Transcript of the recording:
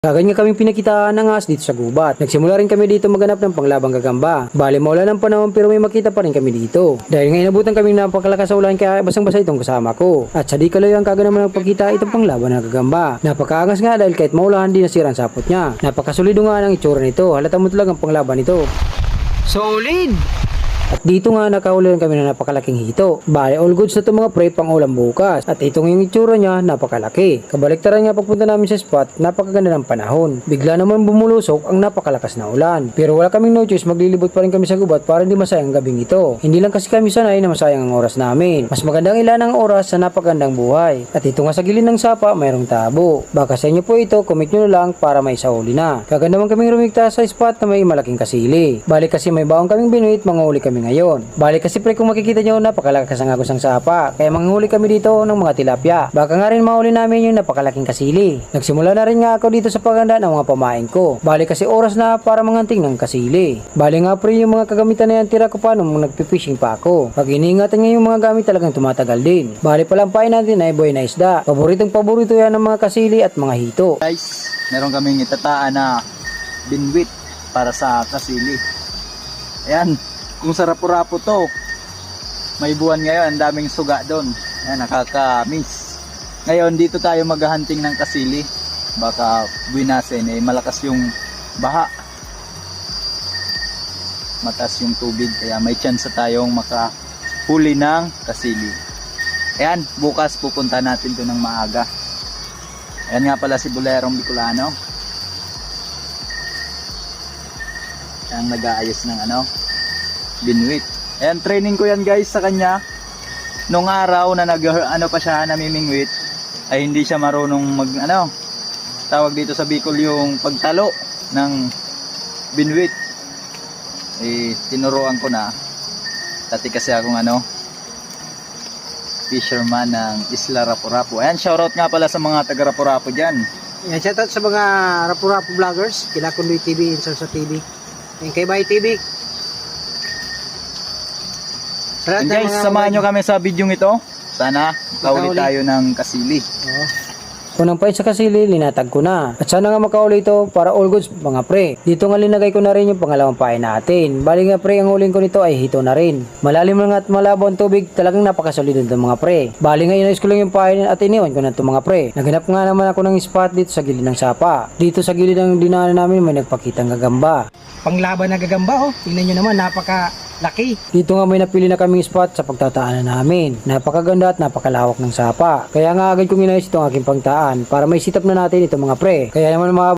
Kaganyan kaming pinakitaan ng ahas dito sa gubat. Nagsimula rin kami dito maganap ng panglabang gagamba. Bale maulan ng panahon pero may makita pa rin kami dito. Dahil nga inabutan kami napakalakas sa ulan kaya basang-basa itong kasama ko. At sa di kalayuan kaganaman ng pagkita itong panglaban ng gagamba. Napakaangas nga dahil kahit maulan di nasira ang sapot niya. Napakasulido nga ng itsura nito. Halata mo talaga ang panglaban nito. Solid! At dito nga nakahuli kami ng napakalaking hito. Bale, all goods na ito mga pre pang ulam bukas. At itong yung itsura niya, napakalaki. Kabaliktaran nga pagpunta namin sa spot, napakaganda ng panahon. Bigla naman bumulusok ang napakalakas na ulan. Pero wala kaming no choice, maglilibot pa rin kami sa gubat para hindi masayang ang gabing ito. Hindi lang kasi kami sanay na masayang ang oras namin. Mas magandang ilan ang oras sa napakagandang buhay. At ito nga sa gilid ng sapa, mayroong tabo. Baka sa inyo po ito, comment nyo na lang para may sahuli na. Kaganda naman kaming rumigta sa spot na may malaking kasili. Bale kasi may baong kaming binuit, manguhuli kami ngayon. Bali kasi pre kung makikita nyo napakalakas ang agos ng sapa. Kaya manghuli kami dito ng mga tilapia. Baka nga rin mahuli namin yung napakalaking kasili. Nagsimula na rin nga ako dito sa paganda ng mga pamain ko. Bali kasi oras na para manganting ng kasili. Bali nga pre yung mga kagamitan na yan tira ko pa nung nagpipishing pa ako. Pag iniingatan nga yung mga gamit talagang tumatagal din. Bali palampain natin ay boy na isda. Paborito yan ng mga kasili at mga hito. Guys, meron kaming itataan na binwit para sa kasili. Ayan. Kung sa rapo-rapo to, may buwan ngayon, ang daming suga doon. Ayan, nakaka-miss. Ngayon, dito tayo maghahunting ng kasili. Baka buwinasin, malakas yung baha. Mataas yung tubig, kaya may chance tayong makahuli ng kasili. Ayan, bukas pupunta natin to ng maaga. Ayan nga pala si Bulerong Bicolano. Ayan, nag-aayos ng binwit. Ayan, training ko yan guys sa kanya. Nung araw na pa siya, namimingwit, ay hindi siya marunong tawag dito sa Bicol yung pagtalo ng binwit. Tinuruan ko na. Dati kasi akong fisherman ng Isla Rapu-Rapu. Ayan, shoutout nga pala sa mga taga Rapu-Rapu dyan. Ayan, shoutout sa mga Rapu-Rapu vloggers, kila Kundoy TV, Insalsa TV, and kay Bay TV. And guys, samahan nyo kami sa video ito. Sana makahuli tayo ng kasili. Unang pain sa kasili, linatag ko na. At sana nga makauli ito para all goods mga pre. Dito nga linagay ko na rin yung pangalawang pain natin. Bali nga pre, ang huling ko nito ay hito na rin. Malalim lang at malabo ang tubig, talagang napakasolid nito mga pre. Bali nga inayos ko lang yung pain at iniwan ko na ito mga pre. Naganap nga naman ako ng spot dito sa gilid ng sapa. Dito sa gilid ng dinaanan namin may nagpakitang gagamba. Panglaban na gagamba tingnan nyo naman, napaka-laki. Dito nga may napili na kaming spot sa pagtataanan namin. Napakaganda at napakalawak ng sapa. Kaya nga agad kong inayos itong aking pagtaan para may sitap na natin ito mga pre. Kaya naman mga